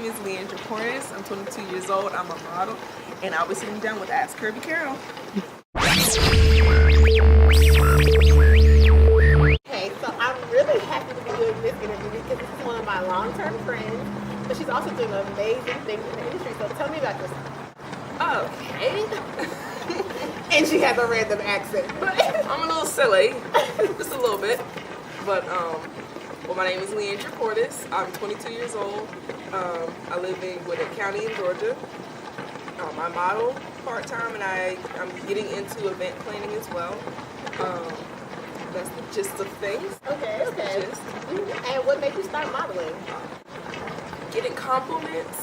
is Leandrea Portis. I'm 22 years old. I'm a model, and I'll be sitting down with AskKirbyCarroll. Okay, so I'm really happy to be doing this interview because this is one of my long-term friends, but she's also doing amazing things in the industry. So tell me about yourself. Okay. And she has a random accent. I'm a little silly, just a little bit. But, well, my name is Leandrea Portis. I'm 22 years old. I live in Gwinnett County in Georgia. I model part-time, and I'm getting into event planning as well. That's the gist of things. Okay. And what made you start modeling? Getting compliments.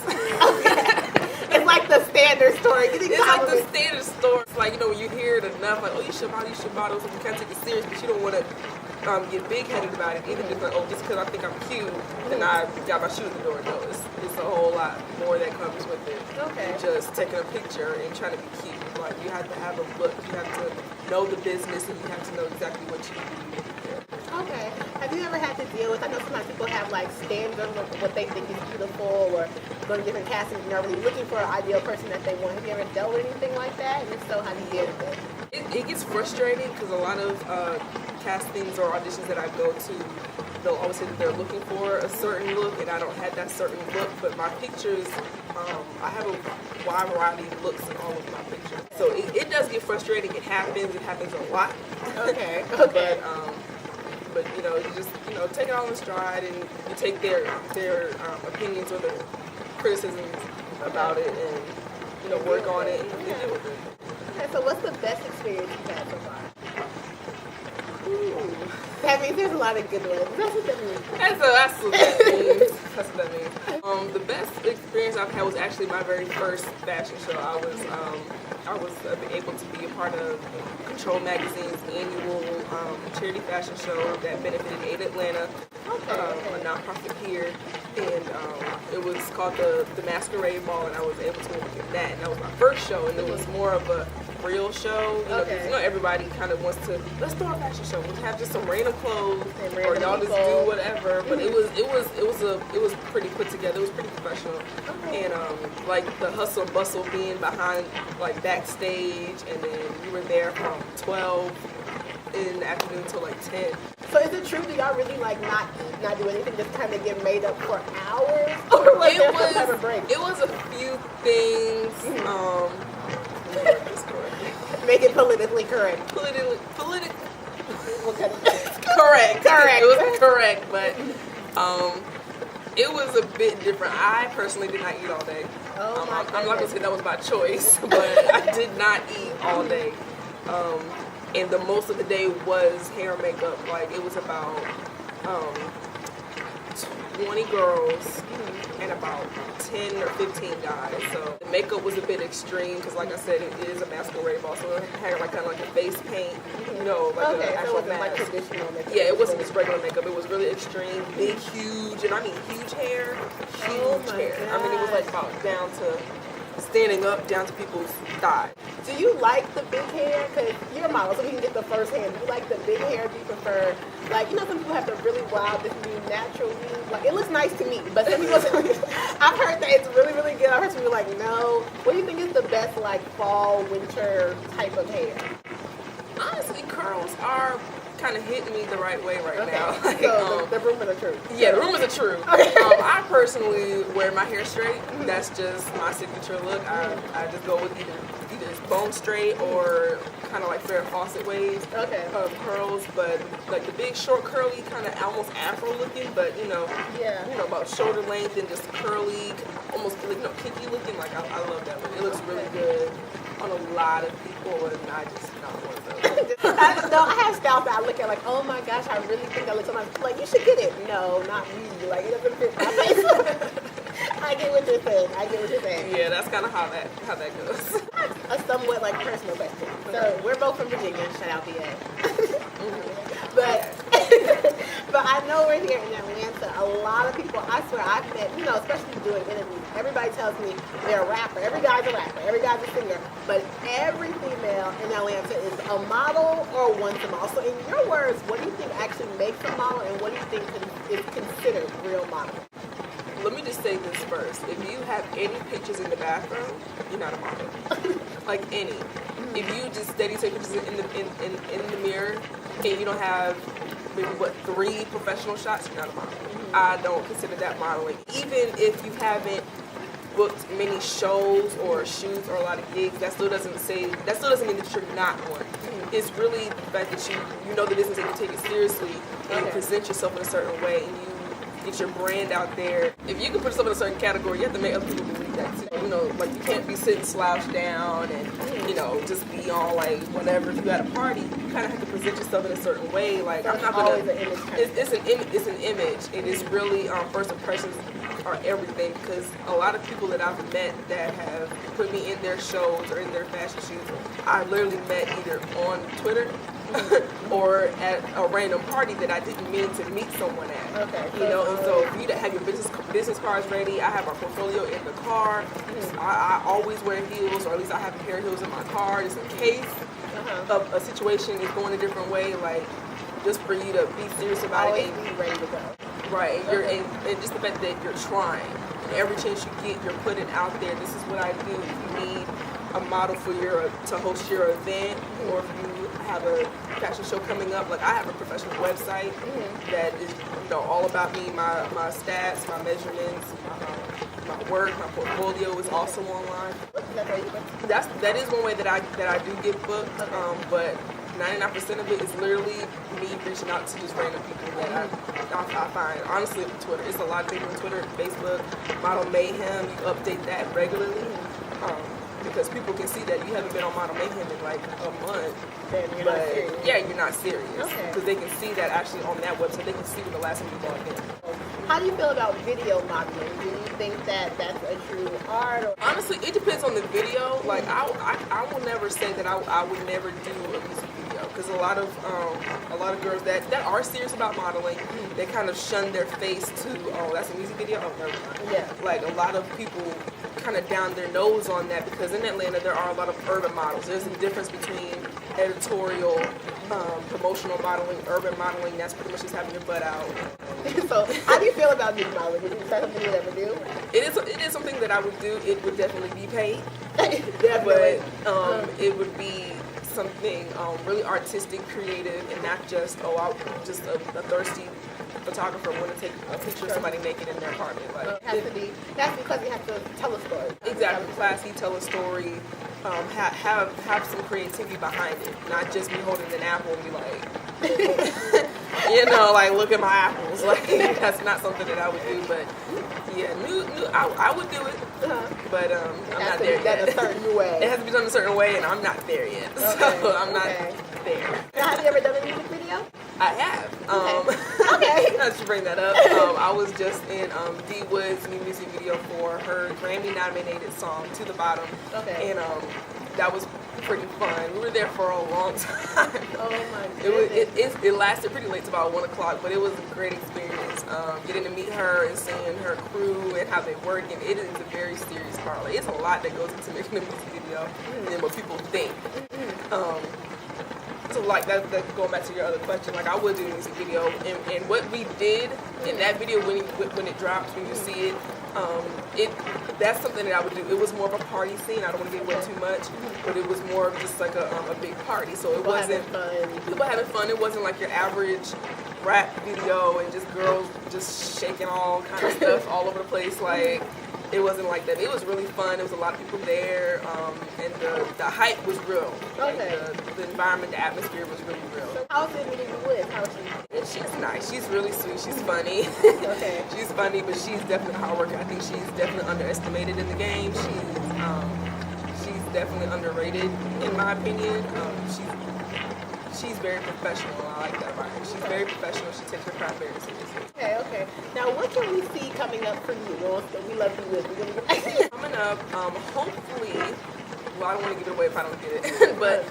It's like the standard story. It's like the standard story. It's like, when you hear it enough, like, oh, you should model, so you can't take it serious, but you don't want to get big-headed about it either. Just like, oh, just because I think I'm cute, then I got my shoe in the door. No, it's a whole lot more that comes with it. Okay. Than just taking a picture and trying to be cute. Like, you have to have a look. You have to know the business, and you have to know exactly what you do. Okay. Have you ever had to deal with, I know sometimes people have like standards of what they think is beautiful, or go to different castings and they're really looking for an ideal person that they want. Have you ever dealt with anything like that? And if so, how do you deal with it? It gets frustrating because a lot of castings or auditions that I go to, they'll always say that they're looking for a certain look, and I don't have that certain look, but my pictures, I have a wide variety of looks in all of my pictures. So it does get frustrating. It happens a lot. Okay. But you just take it all in stride, and you take their opinions or their criticisms about it, and work on it and deal with it. Okay, so what's the best experience you've had so far? That means there's a lot of good ones. That's what that means. That's what that means. That's what that means. The best experience I've had was actually my very first fashion show. I was able to be a part of Control Magazine's annual charity fashion show that benefited Aid Atlanta, a nonprofit here, and it was called the Masquerade Ball, and I was able to work in that. And that was my first show, and it was more of a real show. Everybody kind of wants to, let's do a fashion show. We'll have just some random clothes, or y'all just do whatever. But it was pretty put together. It was pretty professional, and like the hustle and bustle being behind, like backstage, and then we were there from 12 in the afternoon till like 10. So is it true that y'all really like not do anything, just kind of get made up for hours, or like there's some type of break? It was a few things. Make it politically correct. Correct. Correct. It was correct, but it was a bit different. I personally did not eat all day. I'm not going to say that was by choice, but I did not eat all day. And the most of the day was hair and makeup. Like, it was about 20 girls and about 10 or 15 guys. So the makeup was a bit extreme because, like I said, it is a masquerade ball, so it had like kind of like a face paint, an actual mask. Like traditional makeup. Yeah, it wasn't just regular makeup. It was really extreme, big, huge, and I mean huge hair, huge hair. God. I mean, it was like about down to standing up down to people's thighs. Do you like the big hair? Because you're a model, so we can get the first hand. Do you like the big hair? Do you prefer, like, some people have the really wild, this new natural weave. Like, it looks nice to me, but some people, I've heard that it's really, really good. I've heard some people like, no. What do you think is the best, like, fall, winter type of hair? Honestly, curls are kind of hitting me the right way now. Like, so the rumors are true. Yeah, the rumors are true. I personally wear my hair straight. That's just my signature look. I just go with either it's bone straight or kind of like Farrah Fawcett waves of curls, but like the big short curly kind of almost afro looking, but about shoulder length and just curly, almost kinky looking. Like I love that look. It looks really good on a lot of people, and I just not one of those. I have styles that I look at like, oh my gosh, I really think I look so nice. Like, you should get it. No, not you. Like, it doesn't fit my face. I get what you're saying. Yeah, that's kind of how that goes. A somewhat like personal question. So we're both from Virginia. Shout out VA. But I know we're here in Atlanta. A lot of people, I swear, I've met, especially doing interviews. Everybody tells me they're a rapper. Every guy's a rapper. Every guy's a singer. But every female in Atlanta is a model or wants a model. So in your words, what do you think actually makes a model, and what do you think is considered real modeling? let me just say this first. If you have any pictures in the bathroom, you're not a model. Like any. If you just steady take pictures in the mirror and you don't have maybe 3 professional shots, you're not a model. I don't consider that modeling. Even if you haven't booked many shows or shoots or a lot of gigs, that still doesn't mean that you're not one. It's really the fact that you know the business and you take it seriously and you present yourself in a certain way and you get your brand out there. If you can put yourself in a certain category, you have to make other people believe that too. You know, like you can't be sitting slouched down and, you know, just be on like whatever. If you at a party, you kind of have to present yourself in a certain way. Like I'm not gonna. It's an image. It is really first impressions are everything, because a lot of people that I've met that have put me in their shows or in their fashion shoots, I literally met either on Twitter or at a random party that I didn't mean to meet someone at. Okay. You know, and so for you to have your business cards ready, I have my portfolio in the car. I always wear heels, or at least I have a pair of heels in my car just in case of a situation is going a different way. Like, just for you to be serious about it and be ready to go. Right, and just the fact that you're trying. And every chance you get, you're putting out there, this is what I do. If you need a model for to host your event, or if you have a fashion show coming up, like I have a professional website that is, you know, all about me, my stats, my measurements, my work, my portfolio is also online. That is one way that I do get booked, but 99% of it is literally me reaching out to just random people that I find. Honestly, on Twitter, it's a lot of things on Twitter, Facebook, Model Mayhem. You update that regularly because people can see that you haven't been on Model Mayhem in like a month. You're not serious. Because they can see that actually on that website. They can see when the last time you logged in. How do you feel about video modeling? Do you think that that's a true art? Or? Honestly, it depends on the video. Like I will never say that I would never do a music video, because a lot of girls that are serious about modeling, they kind of shun their face to, oh, that's a music video? Oh, never mind. Yeah. Like a lot of people kind of down their nose on that, because in Atlanta there are a lot of urban models. There's a difference between editorial, promotional modeling, urban modeling. That's pretty much just having your butt out. So, how do you feel about music modeling? Is that something you would ever do? It is something that I would do. It would definitely be paid. Definitely. But it would be something really artistic, creative, and not just just a thirsty photographer want to take a picture of somebody naked in their apartment. Like, it has to be because you have to tell a story. Exactly, classy, tell a story, have some creativity behind it, not just me holding an apple and be like, you know, like, look at my apples. Like, that's not something that I would do. But yeah, I would do it, but I'm not there yet. A certain way. It has to be done a certain way, and I'm not there yet. Okay. So I'm not there. Now, have you ever done a music video? I have. Okay. I should bring that up. I was just in D Wood's new music video for her Grammy-nominated song "To the Bottom," and that was pretty fun. We were there for a long time. Oh my goodness. It lasted pretty late, to about 1 o'clock, but it was a great experience. Getting to meet her and seeing her crew and how they work, and it is a very serious part. Like, it's a lot that goes into making a music video than what people think. So like that going back to your other question, like I would do a music video, and what we did in that video when it drops, when you see it, that's something that I would do. It was more of a party scene. I don't want to give away too much, but it was more of just like a big party. So it wasn't people having fun. It wasn't like your average rap video and just girls just shaking all kind of stuff all over the place. Like, it wasn't like that. It was really fun. There was a lot of people there, and the hype was real. Okay. Like the environment, the atmosphere was really real. So how's it meeting you with? How's she? She's nice. She's really sweet. She's funny. Okay. She's funny, but she's definitely a hard worker. I think she's definitely underestimated in the game. She's definitely underrated in my opinion. She's very professional. I like that about her. She's very professional. She takes her craft very seriously. Okay. Now, what can we see coming up for you? We love you with. Coming up, hopefully, well, I don't want to give it away if I don't get it, but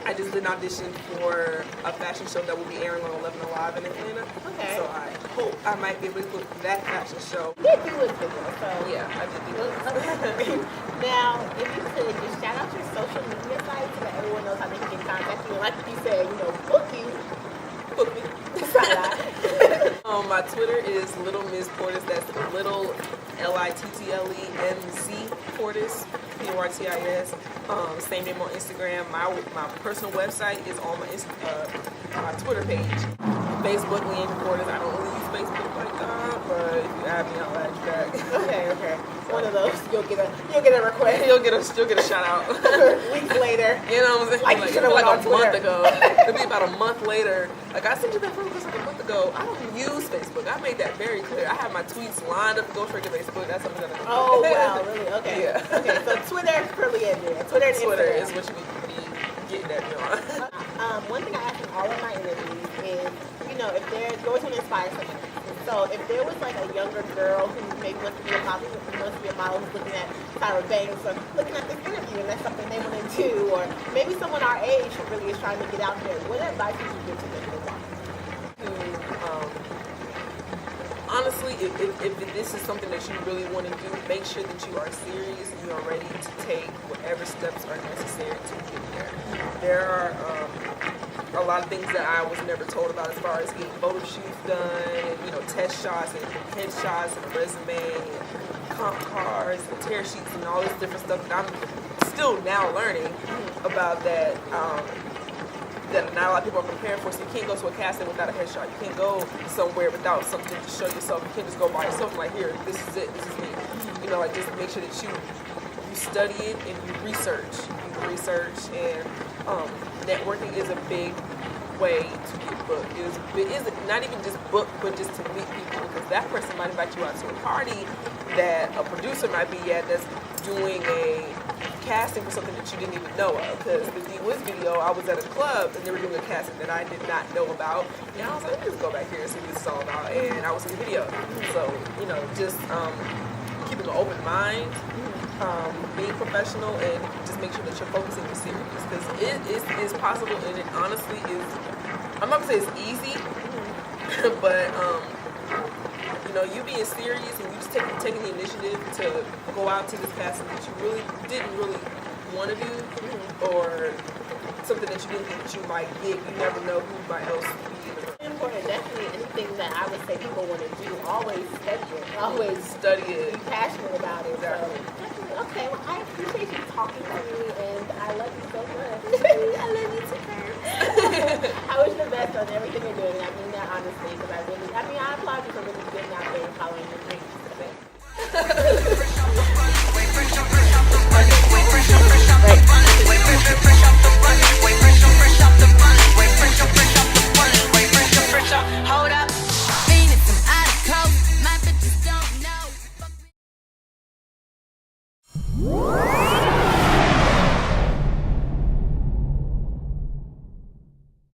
I just did an audition for a fashion show that will be airing on 11 Alive in Atlanta. Okay. So I hope I might be able to book that fashion show. You did do it before, so. Yeah, I did do it. Now, if you could just shout out your social media sites so that everyone knows how they can contact you. And like you said, book you. Book me. My Twitter is Little Miss Portis. That's Little LeandZ Portis, Portis. Same name on Instagram. My personal website is on my Twitter page. Facebook, Leandrea Portis. I don't really use Facebook like that, but if you add me, I'll add you back. Okay. One of those, you'll get a request. You'll get a shout out. Weeks later. You know what I'm saying? Like you should have went on a Twitter. month ago. It'll be about a month later. Like I sent you that friend request like a month ago. I don't use Facebook. I made that very clear. I have my tweets lined up to go straight to Facebook. That's something that I do. Oh wow, really? Okay. Yeah. Okay. So Twitter for Leandrea. Twitter and Twitter Instagram. is what you need to be getting at me on. One thing I ask in all of my interviews is, if there's going to inspire someone. So if there was like a younger girl who maybe wants to be a model, who's looking at Tyra Banks or looking at this interview and that's something they want to do, or maybe someone our age who really is trying to get out there, what advice would you give to them? Honestly, if this is something that you really want to do, make sure that you are serious and you are ready to take whatever steps are necessary to get there. There are a lot of things that I was never told about as far as getting photo shoots done, and, test shots and headshots and a resume and comp cards and tear sheets and all this different stuff that I'm still now learning about that not a lot of people are prepared for. So you can't go to a casting without a headshot. You can't go somewhere without something to show yourself. You can't just go by yourself and like, here, this is it, this is me. Just make sure that you study it and you research. And networking is a big way to get booked. It is not even just book, but just to meet people, because that person might invite you out to a party that a producer might be at that's doing a casting for something that you didn't even know of. Because the D-Wiz video, I was at a club and they were doing a casting that I did not know about, and I was like, let me just go back here and see what this is all about, and I was in the video. So just keeping an open mind, being professional, and just make sure that you're focusing and serious, because it is possible, and it honestly is, I'm not gonna say it's easy, but you being serious and you just taking the initiative to go out to this casting that you didn't really want to do, or something that you didn't think that you might get, you never know who might else be in the room. Important, definitely anything that I would say people want to do, always study it. Always study it. Be passionate about it. Exactly. So, okay, well, I appreciate you talking to me, and I love you so much. I love you too, I wish the best on everything you're doing, and I mean that honestly, because I applaud you for really getting out there and following your dreams.